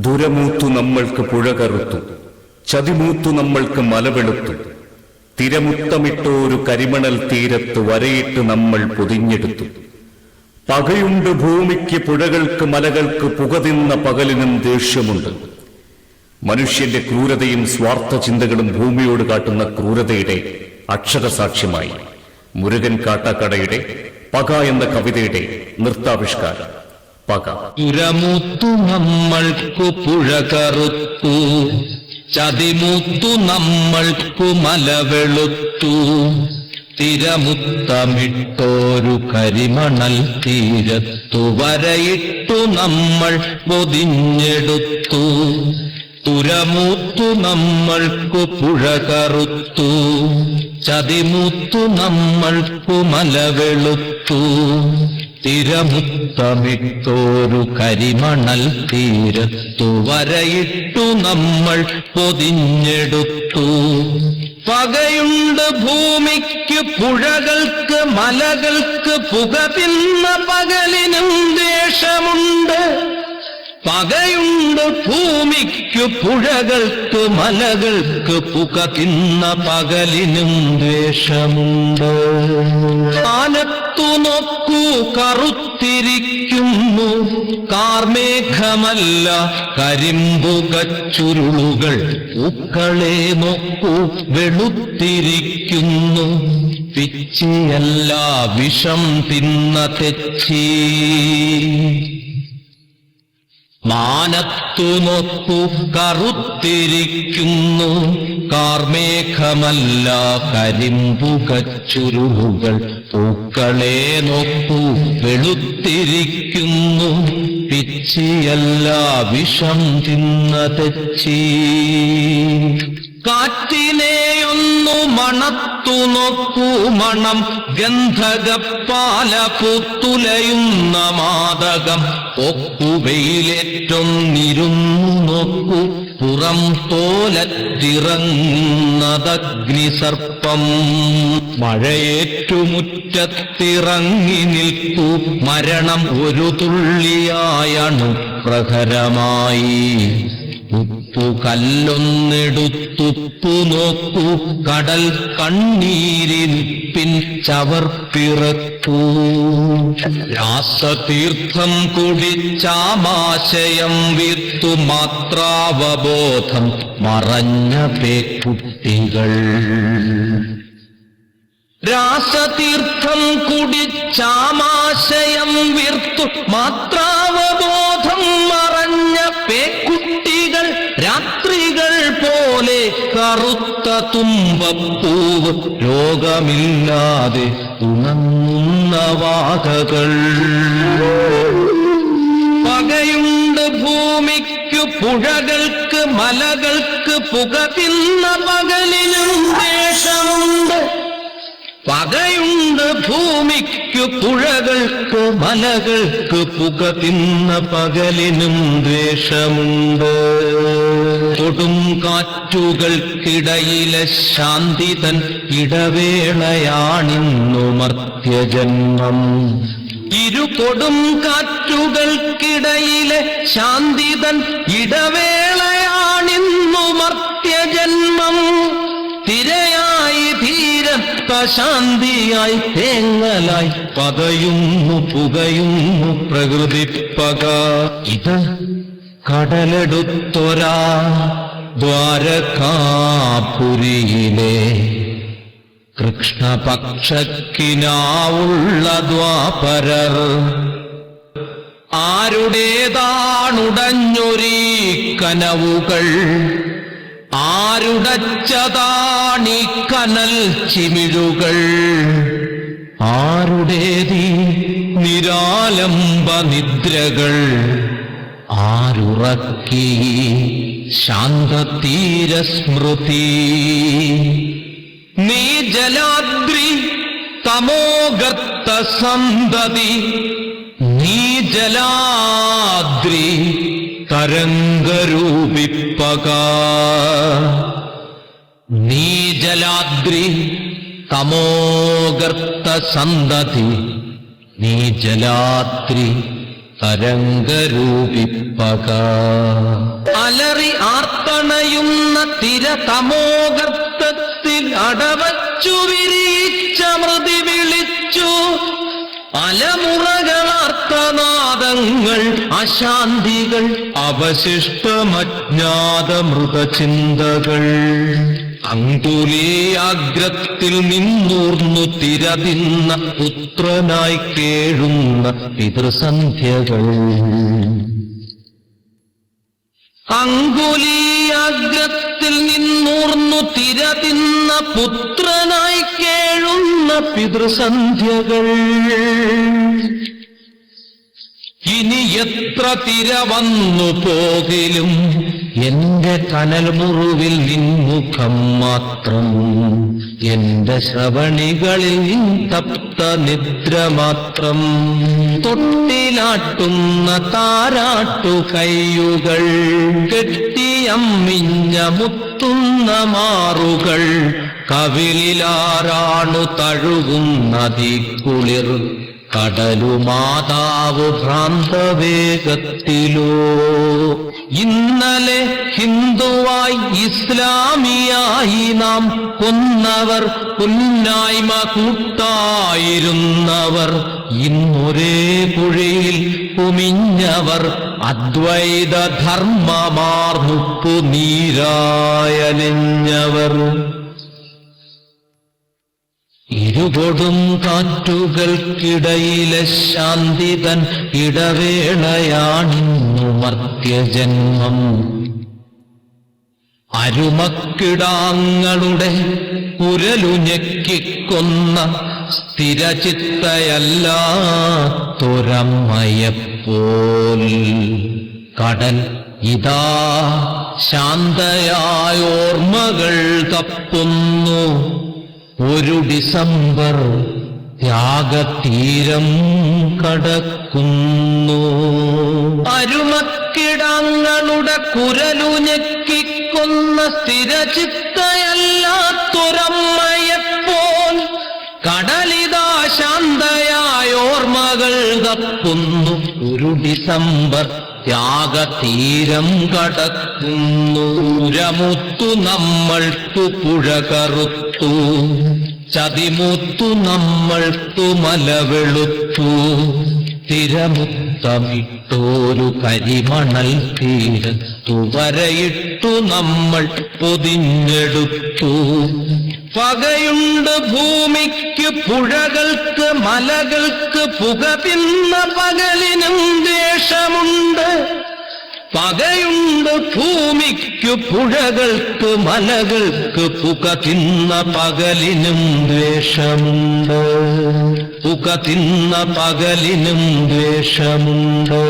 ദുരമൂത്തു നമ്മൾക്ക് പുഴ കറുത്തു, ചതിമൂത്തു നമ്മൾക്ക് മലവെളുത്തു. തിരമുത്തമിട്ടോരു കരിമണൽ തീരത്ത് വരയിട്ട് നമ്മൾ പൊതിഞ്ഞെടുത്തു. പകയുണ്ട് ഭൂമിക്ക്, പുഴകൾക്ക്, മലകൾക്ക്, പുകതിന്ന പകലിനും ദേഷ്യമുണ്ട്. മനുഷ്യന്റെ ക്രൂരതയും സ്വാർത്ഥ ചിന്തകളും ഭൂമിയോട് കാട്ടുന്ന ക്രൂരതയുടെ അക്ഷരസാക്ഷ്യമായി മുരുകൻ കാട്ടാക്കടയുടെ പക എന്ന കവിതയുടെ നൃത്താവിഷ്കാരം. പക. പുരമുത്തു നമ്മൾക്കു പുഴ കറുത്തു, ചതിമുത്തു നമ്മൾക്കു മലവെളുത്തു. തിരമുത്തമിട്ടോരു കരിമണൽ തീരത്തു വരയിട്ടു നമ്മൾ പൊതിഞ്ഞെടുത്തു. തുരമുത്തു നമ്മൾക്കു പുഴ കറുത്തു, ചതിമുത്തു നമ്മൾക്കു മലവെളുത്തു. തിരമുത്തമിട്ടോരു കരിമണൽ തീരത്തു വരയിട്ടു നമ്മൾ പൊതിഞ്ഞെടുത്തു. പകയുണ്ട് ഭൂമിക്ക്, പുഴകൾക്ക്, മലകൾക്ക്, പുകതിന്ന പകലിനും ദേഷ്യമുണ്ട്. പകയുണ്ട് ഭൂമിക്ക്, പുഴകൾക്ക്, മലകൾക്ക്, പുകതിന്ന പകലിനും ദ്വേഷമുണ്ട്. കാലത്തു നോക്കൂ കറുത്തിരിക്കുന്നു കാർമേഘമല്ല കരിമ്പുകച്ചുരുളുകൾ. പൂക്കളെ നോക്കൂ വെളുത്തിരിക്കുന്നു പിച്ചിയല്ല വിഷം തിന്ന തെച്ചി. മാനത്തു നോക്കൂ കറുത്തിരിക്കുന്നു കാർമേഘമല്ല കരിമ്പുകച്ചുരുളുകൾ. പൂക്കളെ നോക്കൂ വെളുത്തിരിക്കുന്നു പിച്ചിയല്ല വിഷം തിന്ന തെച്ചി. കാറ്റിനെയൊന്നു മണത്തു നോക്കൂ, മണം ഗന്ധകപ്പാല പൂത്തുലയുന്ന മാദകം. ഒക്കുവെയിലേറ്റൊന്നിരുന്നു നോക്കൂ, പുറം തോലത്തിറങ്ങുന്നതഗ്നിസർപ്പം. മഴയേറ്റുമുറ്റത്തിറങ്ങി നിൽക്കൂ, മരണം ഒരു തുള്ളിയായണു പ്രഹരമായി. ഉപ്പു കല്ലൊന്നെടുത്തുപ്പു നോക്കൂ, കടൽ കണ്ണീരിൻ ചവർപ്പിറക്കൂ. രാസതീർത്ഥം കുടിച്ചാമാശയം വീർത്തു മാത്രാവബോധം മറഞ്ഞ പേക്കുട്ടികൾ. രാസതീർത്ഥം കുടിച്ചാമാശയം വീർത്തു മാത്രാവബോധം മറഞ്ഞ പേക്കുട്ടികൾ. രാത്രികൾ പോലെ കറുത്ത തുമ്പപ്പൂവ്, രോഗമില്ലാതെ ഉണങ്ങുന്ന വാകകൾ. പകയുണ്ട് ഭൂമിക്ക്, പുഴകൾക്ക്, മലകൾക്ക്, പുകതിന്ന പകലിനും ദേഷ്യമുണ്ട്. പകയുണ്ട് ഭൂമിക്ക്, പുഴകൾക്ക്, മലകൾക്ക്, പുകതിന്ന പകലിനും ദ്വേഷമുണ്ട്. കൊടും കാറ്റുകൾക്കിടയിലെ ശാന്തിതൻ ഇടവേളയാണിന്നു മർത്യജന്മം. ഇരു കൊടും കാറ്റുകൾക്കിടയിലെ ശാന്തിതൻ ഇടവേളയാണിന്നു മർത്യജന്മം. തിരയായി ധീരത്ത ശാന്തിയായി തേങ്ങലായി പതയുന്നു പുകയുന്നു പ്രകൃതിപ്പക. ഇത് കടലെടുത്തൊരാ ദ്വാരകാപുരിയിലെ കൃഷ്ണപക്ഷക്കിനാവുള്ള ദ്വാപരർ. ആരുടേതാണുടഞ്ഞൊരീ കനവുകൾ, ആരുടച്ചതാണീ കനൽ ചിമിഴുകൾ. ആരുടേതീ നിരാലംബ നിദ്രകൾ, ആരുറക്കി ശാന്തതീരസ്മൃതി. നീ ജലാദ്രി തമോഗർത്ത സന്തതി, നീ ജലാദ്രി തരംഗരൂപിപ്പക. നീ ജലാദ്രി തമോഗർത്ത സന്തതി, നീ ജലാദ്രി തരംഗരൂപിപ്പക. അലറി ആർത്തണയുന്ന തിരതമോഗർത്തത്തിൽ അടവച്ചു വിരിയിച്ച മൃതി വിളിച്ചു. അലമുറകളാർത്തനാദങ്ങൾ അശാന്തികൾ അവശിഷ്ടമജ്ഞാത മൃതചിന്തകൾ. അങ്കുലീയാഗ്രത്തിൽ നിന്നൂർന്നു തിരതിന്ന പുത്രനായി കേഴുന്ന പിതൃസന്ധ്യകൾ. അങ്കുലീയാഗ്രത്തിൽ നിന്നൂർന്നു തിരതിന്ന പുത്രനായി കേഴുന്ന പിതൃസന്ധ്യകൾ. ഇനി എത്ര തിര വന്നു പോകിലും എന്റെ കനൽ മുറിവിൽ നിൻമുഖം മാത്രം. എന്റെ ശ്രവണികളിൽ നിൻ തപ്ത നിദ്ര മാത്രം. തൊട്ടിലാട്ടുന്ന താരാട്ടു കയ്യുകൾ, കെട്ടിയമ്മിഞ്ഞ മുത്തുന്ന മാറുകൾ, കവിളിലാരാണു തഴുകുന്നതി കുളിർ. കടലുമാതാവ് ഭ്രാന്തവേഗത്തിലോ. ഇന്നലെ ഹിന്ദുവായി ഇസ്ലാമിയായി നാം കൊന്നവർ, പുന്നായ്മ കൂട്ടായിരുന്നവർ, ഇന്നൊരേ കുഴിയിൽ കുമിഞ്ഞവർ, അദ്വൈത ധർമ്മമാർന്നുപ്പു നീരായലിഞ്ഞവർ. ഇരുകൊടും കാറ്റുകൾക്കിടയിലെ ശാന്തിതൻ ഇടവേളയാണിന്നു മർത്യജന്മം. അരുമക്കിടാങ്ങളുടെ ഉരലുഞെക്കിക്കൊന്ന സ്ഥിരചിത്തയല്ലാത്തൊരമ്മയെപ്പോൽ. കടൽ ഇതാ ശാന്തയായോർമ്മകൾ തപ്പുന്നു. ഒരു ഡിസംബർ ത്യാഗതീരം കടക്കുന്നു. അരുമക്കിടങ്ങളുടെ കുരലുഞെക്കിക്കൊന്ന സ്ഥിരചിത്തയല്ലാത്തൊരമ്മയെപ്പോൽ. കടലിതാ ശാന്തയായോർമ്മകൾ തപ്പുന്നു. ഒരു ഡിസംബർ ത്യാഗതീരം കടക്കുന്നു. ഉരമുത്തു നമ്മൾക്കു പുഴ കറുത്തു, ചതിമുത്തു നമ്മൾക്കു മലവെളുത്തു. തിരമുത്തമിട്ടോരു കരിമണൽ തീരത്തു വരയിട്ടു നമ്മൾ പൊതിഞ്ഞെടുത്തു. പകയുണ്ട് ഭൂമിക്ക് പുഴകൾക്ക് മലകൾക്ക്, പുക തിന്ന പകലിനും ദ്വേഷമുണ്ട്. പകയുണ്ട് ഭൂമിക്ക് പുഴകൾക്ക് മലകൾക്ക്, പുക തിന്ന പകലിനും ദ്വേഷമുണ്ട്. പുക തിന്ന പകലിനും ദ്വേഷമുണ്ട്.